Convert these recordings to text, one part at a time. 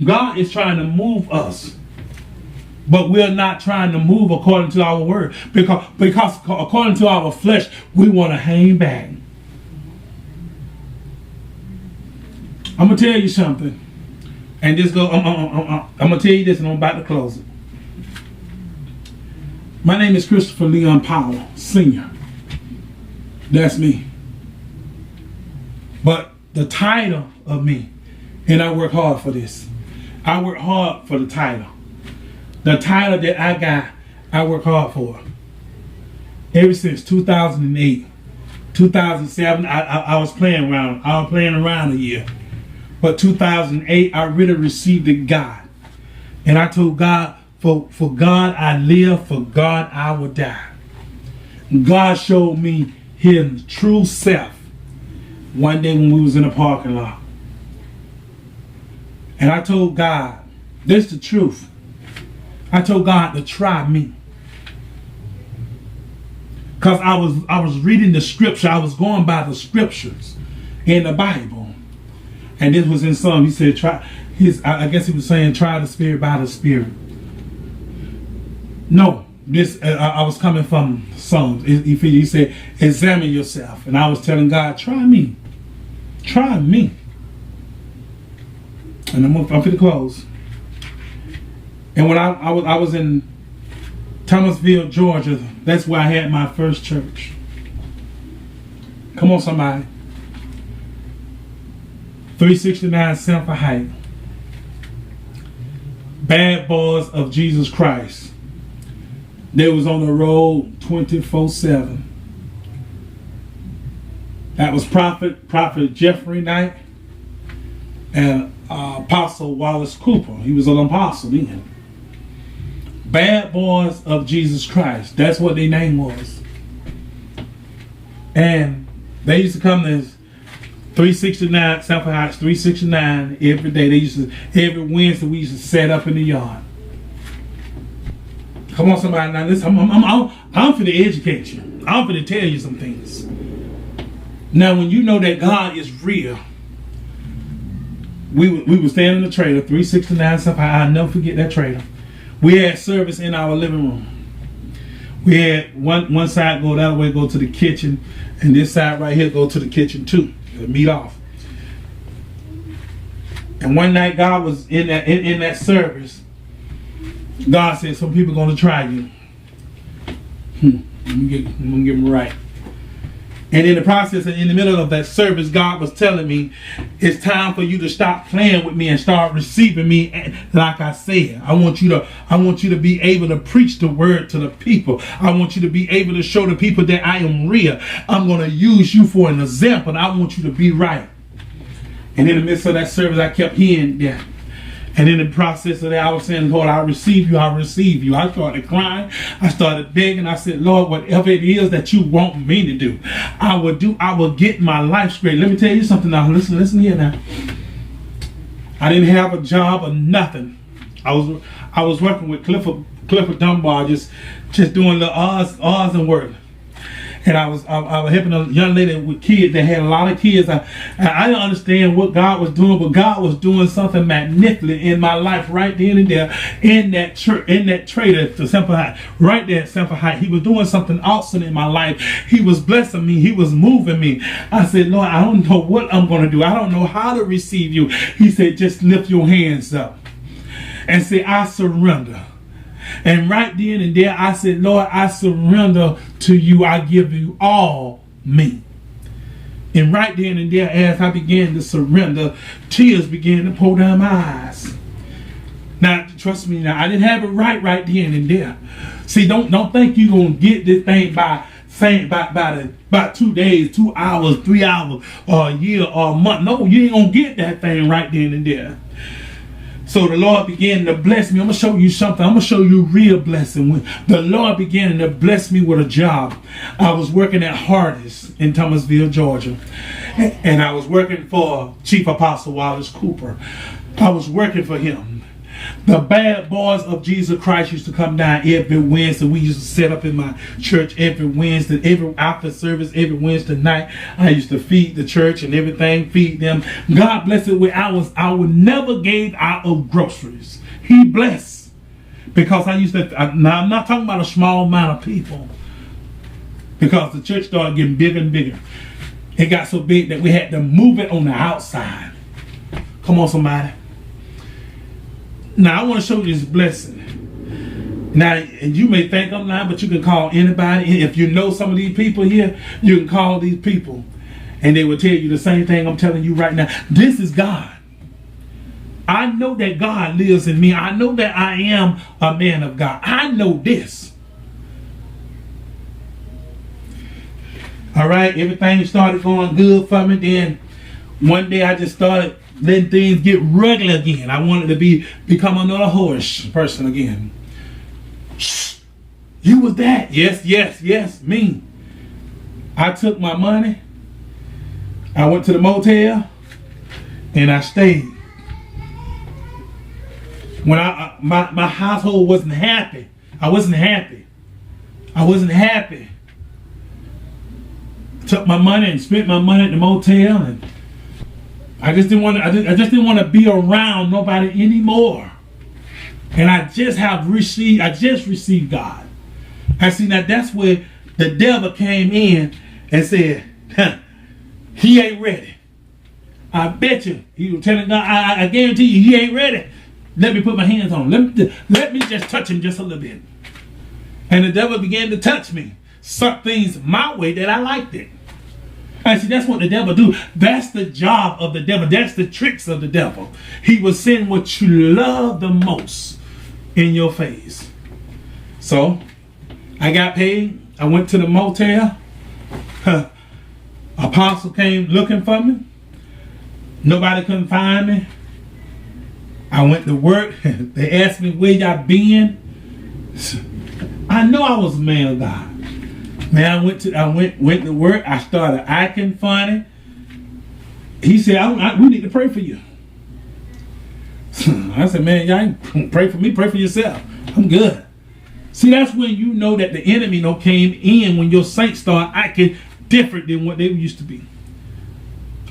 God is trying to move us, but we're not trying to move according to our word, because according to our flesh, we want to hang back. I'm gonna tell you something, and this go. I'm gonna tell you this, and I'm about to close it. My name is Christopher Powell, Sr. That's me. But the title of me, and I work hard for this. I work hard for the title. The title that I got, I work hard for. Ever since 2008, 2007, I was playing around. I was playing around a year. But 2008, I really received it, God. And I told God, for God I live, for God I will die. God showed me his true self one day when we was in a parking lot. And I told God, this is the truth. I told God to try me. Because I was reading the scripture. I was going by the scriptures in the Bible. And this was in Psalm. He said, I guess he was saying, try the spirit by the spirit. No, this I was coming from Psalms. He said, examine yourself. And I was telling God, try me. Try me. And I'm going to close. And when I was in Thomasville, Georgia, that's where I had my first church. Come on, somebody. 369 Sanford Heights. Bad Boys of Jesus Christ. They was on the road 24/7. That was Prophet Jeffrey Knight and Apostle Wallace Cooper. He was an apostle then. Bad Boys of Jesus Christ. That's what their name was. And they used to come to 369, Sanford Heights, 369 every day. They used to, every Wednesday we used to set up in the yard. Come on, somebody, now listen, I'm for to educate you. I'm for to tell you some things. Now, when you know that God is real, we would stand in the trailer, 369 Sanford Heights. I'll never forget that trailer. We had service in our living room. We had one side go that way, go to the kitchen, and this side right here go to the kitchen too. Meet off. And one night God was in that service. God said, some people are going to try you. I'm going to get them right. And in the process, in the middle of that service, God was telling me, it's time for you to stop playing with me and start receiving me like I said. I want you to be able to preach the word to the people. I want you to be able to show the people that I am real. I'm going to use you for an example, and I want you to be right. And in the midst of that service, I kept hearing that. And in the process of that, I was saying, Lord, I receive you, I receive you. I started crying, I started begging. I said, Lord, whatever it is that you want me to do, I will get my life straight. Let me tell you something now. Listen here now. I didn't have a job or nothing. I was working with Clifford Dunbar, just doing the odds and work. And I was helping a young lady with kids that had a lot of kids. I didn't understand what God was doing, but God was doing something magnificent in my life right then and there in that church, in that trade at the Sanford Heights, right there at Sanford Heights. He was doing something awesome in my life. He was blessing me. He was moving me. I said, Lord, I don't know what I'm going to do. I don't know how to receive you. He said, just lift your hands up and say, I surrender. And right then and there, I said, Lord, I surrender to you. I give you all me. And right then and there, as I began to surrender, tears began to pour down my eyes. Now, trust me, now I didn't have it right then and there. See, don't think you're gonna get this thing by 2 days, 2 hours, 3 hours, or a year, or a month. No, you ain't gonna get that thing right then and there. So the Lord began to bless me. I'm going to show you something. I'm going to show you real blessing. The Lord began to bless me with a job. I was working at Hardee's in Thomasville, Georgia. And I was working for Chief Apostle Wallace Cooper. I was working for him. The bad boys of Jesus Christ used to come down every Wednesday. We used to set up in my church every Wednesday, every after service, every Wednesday night. I used to feed the church and everything, feed them. God bless it. I would never gave out of groceries. He blessed. Because I used to, now I'm not talking about a small amount of people. Because the church started getting bigger and bigger. It got so big that we had to move it on the outside. Come on, somebody. Now, I want to show you this blessing. Now, and you may think I'm lying, but you can call anybody. If you know some of these people here, you can call these people. And they will tell you the same thing I'm telling you right now. This is God. I know that God lives in me. I know that I am a man of God. I know this. All right, everything started going good for me. Then one day I just started letting things get regular again. I wanted to become another horse person again. Shh, you was that? Yes, me. I took my money. I went to the motel and I stayed. When my household wasn't happy. I wasn't happy. Took my money and spent my money at the motel, and I just didn't want to be around nobody anymore. And I just received God. I see, now that's where the devil came in and said, he ain't ready. I bet you. He was telling God, I guarantee you he ain't ready. Let me put my hands on him. Let me just touch him just a little bit. And the devil began to touch me. Some things my way that I liked it. I see, that's what the devil do. That's the job of the devil. That's the tricks of the devil. He will send what you love the most in your face. So, I got paid. I went to the motel. Apostle came looking for me. Nobody couldn't find me. I went to work. They asked me where y'all been. I know I was a man of God. Man, I went to work. I started acting funny. He said, we need to pray for you. I said, man, y'all ain't pray for me, pray for yourself. I'm good. See, that's when you know that the enemy came in when your saints start acting different than what they used to be.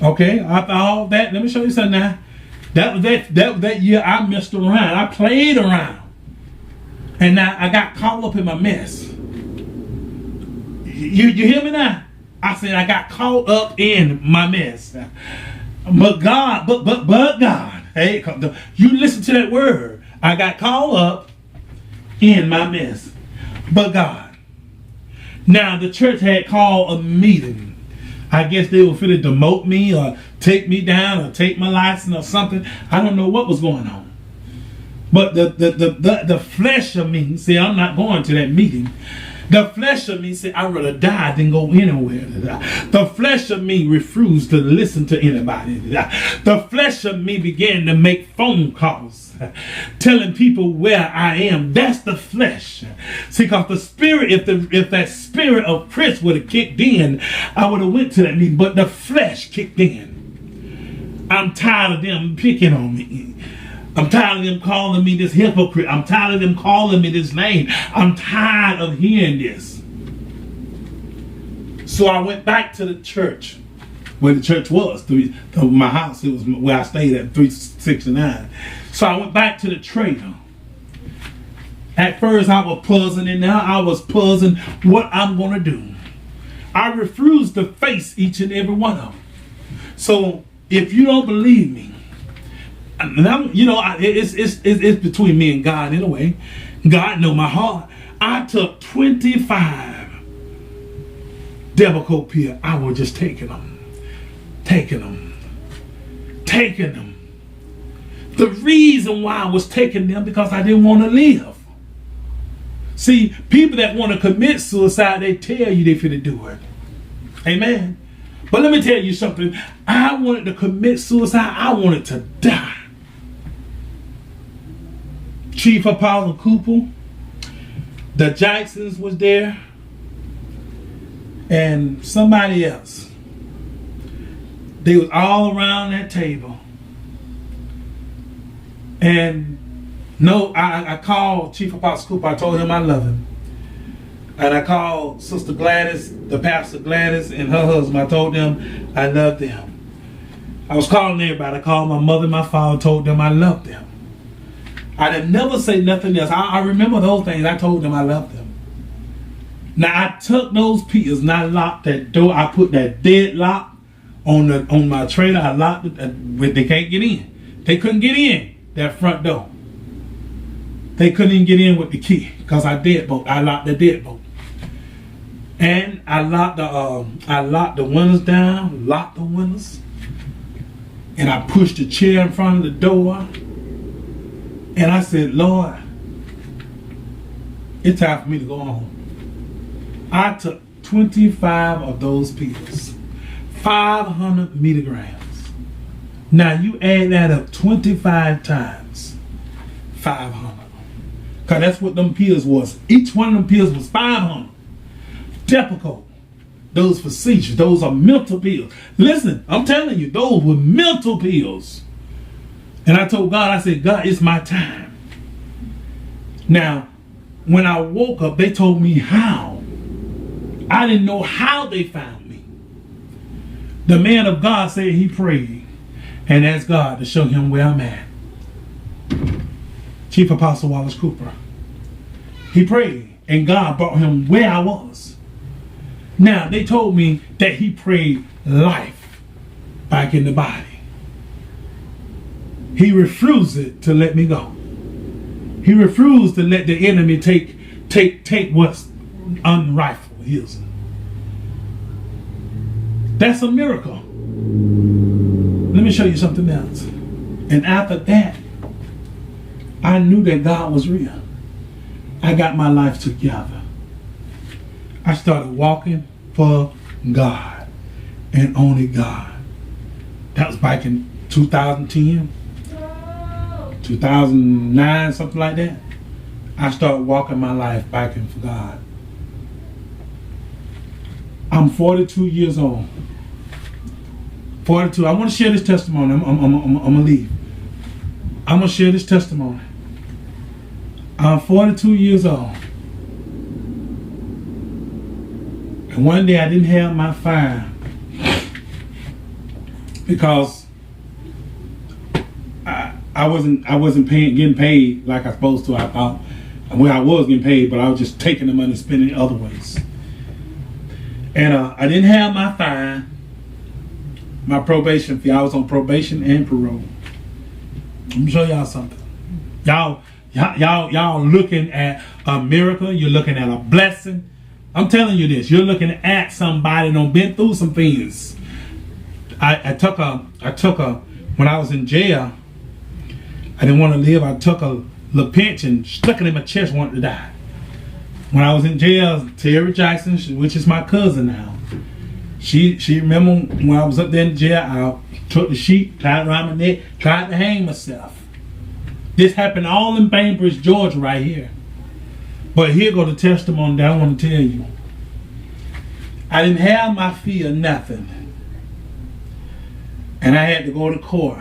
Okay, after all that, let me show you something now. That year I messed around. I played around. And now I got caught up in my mess. You hear me now? I said I got caught up in my mess. But God, but God. Hey, you listen to that word. I got caught up in my mess. But God. Now the church had called a meeting. I guess they were finna demote me or take me down or take my license or something. I don't know what was going on. But the flesh of me said, I'm not going to that meeting. The flesh of me said, I'd rather die than go anywhere. The flesh of me refused to listen to anybody. The flesh of me began to make phone calls, telling people where I am. That's the flesh. See, because the spirit, if that spirit of Chris would have kicked in, I would have went to that meeting. But the flesh kicked in. I'm tired of them picking on me. I'm tired of them calling me this hypocrite. I'm tired of them calling me this name. I'm tired of hearing this. So I went back to the church, where the church was, my house. It was where I stayed at 369. So I went back to the trader. At first I was puzzling, and now I was puzzling what I'm going to do. I refused to face each and every one of them. So if you don't believe me, it's between me and God in a way. God know my heart. I took 25 Devico pills. I was just taking them. The reason why I was taking them because I didn't want to live. See, people that want to commit suicide, they tell you they finna do it. Amen. But let me tell you something. I wanted to commit suicide. I wanted to die. Chief of Powell and Cooper, the Jacksons was there, and somebody else. They was all around that table. And No, I called Chief Apostle Cooper. I told him I love him. And I called Sister Gladys, the Pastor Gladys, and her husband. I told them I loved them. I was calling everybody. I called my mother and my father, told them I loved them. I didn't never say nothing else. I remember those things. I told them I loved them. Now I took those pills and I locked that door. I put that deadlock on my trailer. I locked it. But they can't get in. They couldn't get in that front door. They couldn't even get in with the key because I deadbolt. I locked the deadbolt. And I locked the windows down, locked the windows. And I pushed the chair in front of the door. And I said, Lord, it's time for me to go home. I took 25 of those pills, 500 milligrams. Now you add that up 25 times, 500. Because that's what them pills was. Each one of them pills was 500. Depakote. Those for seizures. Those are mental pills. Listen, I'm telling you, those were mental pills. And I told God, I said, God, it's my time. Now, when I woke up, they told me how. I didn't know how they found me. The man of God said he prayed and asked God to show him where I'm at. Chief Apostle Wallace Cooper. He prayed and God brought him where I was. Now, they told me that he prayed life back in the body. He refused to let me go. He refused to let the enemy take what's unrightful his. That's a miracle. Let me show you something else. And after that, I knew that God was real. I got my life together. I started walking for God and only God. That was back in 2010, 2009, something like that. I started walking my life back in for God. I'm 42 years old. 42. I want to share this testimony. I'm going to leave. I'm going to share this testimony. I'm 42 years old. And one day I didn't have my fine because I wasn't getting paid like I was supposed to. I thought, well, I was getting paid, but I was just taking the money and spending it other ways. And I didn't have my fine, my probation fee. I was on probation and parole. Let me show y'all something. Y'all looking at a miracle. You're looking at a blessing. I'm telling you this. You're looking at somebody that been through some things. I took when I was in jail, I didn't want to live. I took a little pinch and stuck it in my chest, wanted to die. When I was in jail, Terry Jackson, which is my cousin now, she remember when I was up there in jail, I took the sheet, tied it around my neck, tried to hang myself. This happened all in Bainbridge, Georgia, right here. But here go the testimony that I want to tell you. I didn't have my fee or nothing. And I had to go to court.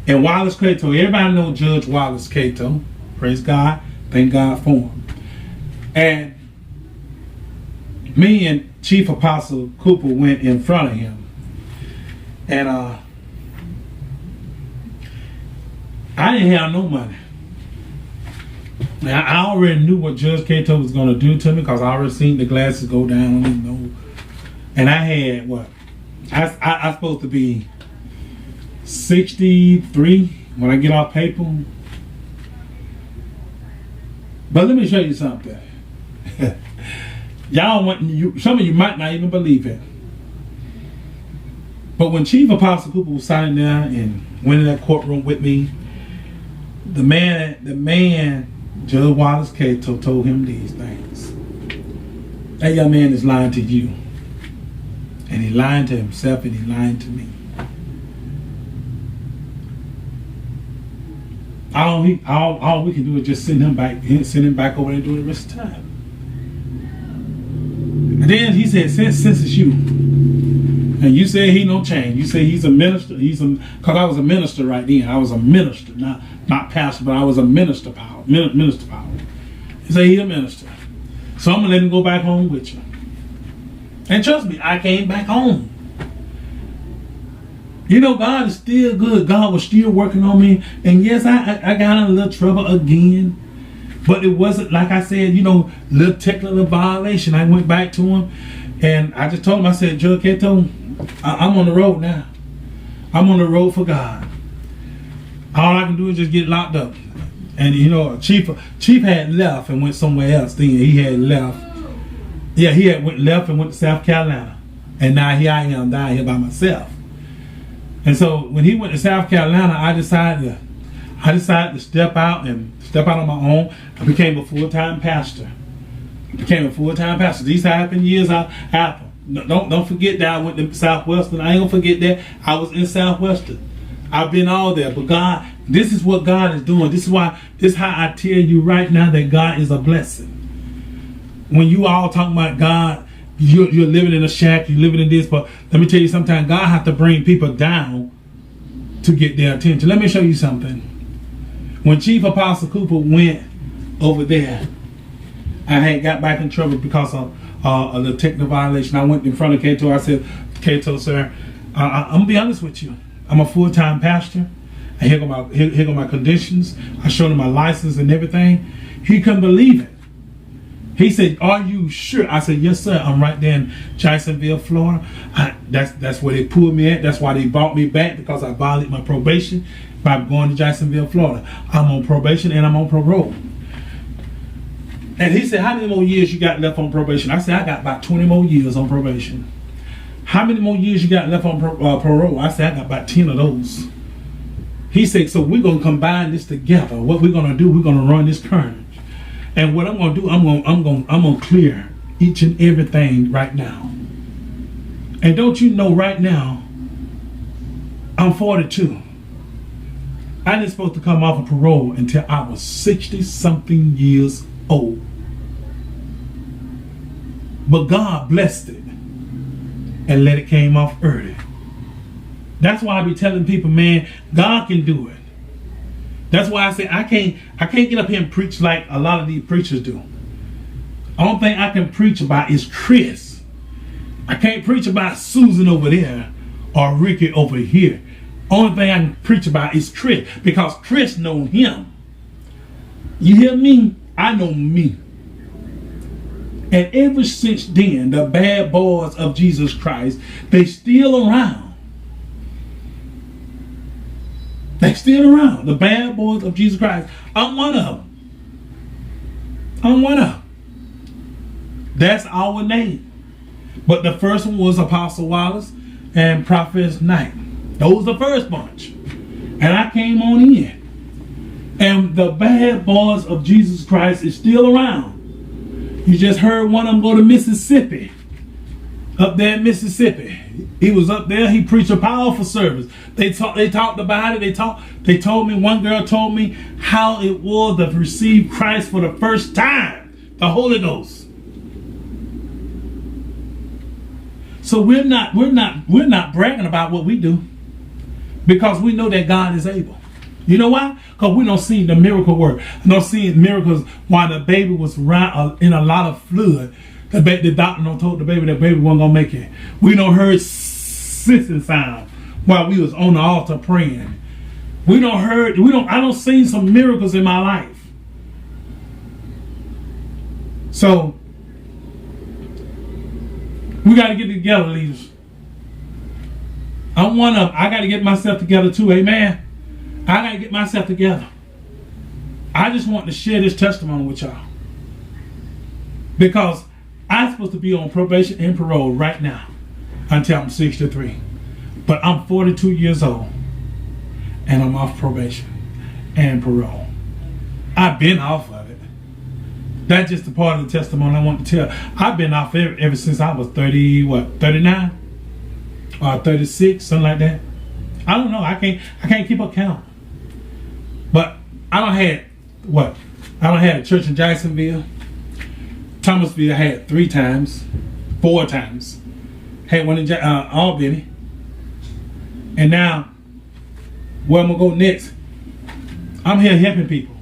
And Wallace Cato, everybody knows Judge Wallace Cato. Praise God. Thank God for him. And me and Chief Apostle Cooper went in front of him. And I didn't have no money. Now, I already knew what Judge Cato was going to do to me because I already seen the glasses go down on his nose. And I had what? I supposed to be 63 when I get off paper. But let me show you something. Some of you might not even believe it. But when Chief Apostle Cooper was signing there and went in that courtroom with me, the man, Judge Wallace Cato, told him these things. That young man is lying to you. And he lied to himself and he lied to me. All we can do is just send him back over there and do the rest of the time. And then he said, since it's you, And you said he no change. You said he's a minister. Because I was a minister right then. I was a minister, not pastor, but I was a minister, Powell. Minister Powell. You say he's a minister. So I'm going to let him go back home with you. And trust me, I came back home. You know, God is still good. God was still working on me. And yes, I got in a little trouble again. But it wasn't, like I said, you know, little technical violation. I went back to him. And I just told him, I said, Judge Keto, I'm on the road now. I'm on the road for God. All I can do is just get locked up. And you know, Chief had left and went somewhere else. Then he had left. Yeah, he had left and went to South Carolina. And now here I am down here by myself. And so when he went to South Carolina, I decided to step out on my own. I became a full-time pastor. These happened years after. Don't forget that I went to Southwestern. I ain't gonna forget that I was in Southwestern. I've been all there. But God, this is what God is doing. This is how I tell you right now that God is a blessing. When you all talking about God, you're living in a shack, you're living in this, but let me tell you, sometimes God has to bring people down to get their attention. Let me show you something. When Chief Apostle Cooper went over there, I had got back in trouble because of the technical violation. I went in front of Cato. I said, Cato, sir, I'm going to be honest with you. I'm a full-time pastor. And here go my conditions. I showed him my license and everything. He couldn't believe it. He said, are you sure? I said, yes, sir. I'm right there in Jacksonville, Florida. That's where they pulled me at. That's why they brought me back, because I violated my probation by going to Jacksonville, Florida. I'm on probation and I'm on parole. And he said, how many more years you got left on probation? I said, I got about 20 more years on probation. How many more years you got left on parole? I said, I got about 10 of those. He said, so we're going to combine this together. What we're going to do, we're going to run this purge. And what I'm going to do, I'm going to clear each and everything right now. And don't you know, right now, I'm 42. I didn't supposed to come off of parole until I was 60-something years old. But God blessed it and let it came off early. That's why I be telling people, man, God can do it. That's why I say I can't get up here and preach like a lot of these preachers do. Only thing I can preach about is Chris. I can't preach about Susan over there or Ricky over here. Only thing I can preach about is Chris, because Chris knows him. You hear me? I know me. And ever since then, the bad boys of Jesus Christ, they still around. They still around. The bad boys of Jesus Christ. I'm one of them. That's our name. But the first one was Apostle Wallace and Prophet Knight. Those the first bunch. And I came on in. And the bad boys of Jesus Christ is still around. You just heard one of them go to Mississippi. Up there in Mississippi. He was up there. He preached a powerful service. They talked about it. They told me, one girl told me how it was to receive Christ for the first time. The Holy Ghost. So we're not bragging about what we do, because we know that God is able. You know why? Because we don't see the miracle work. We don't see miracles while the baby was in a lot of fluid. The doctor don't told the baby that baby wasn't gonna make it. We don't heard sissing sound while we was on the altar praying. I don't see some miracles in my life. So we got to get together, leaders. I'm one of them. I got to get myself together too, amen. I got to get myself together. I just want to share this testimony with y'all, because I'm supposed to be on probation and parole right now until I'm 63. But I'm 42 years old and I'm off probation and parole. I've been off of it. That's just a part of the testimony I want to tell. I've been off ever since I was 39 or 36, something like that. I don't know. I can't keep a count. But I don't had a church in Jacksonville. Thomasville I had 4 times. Had one in Albany. And now, where I'm going to go next, I'm here helping people.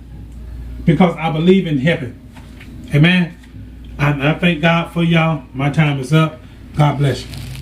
Because I believe in helping. Amen. I thank God for y'all. My time is up. God bless you.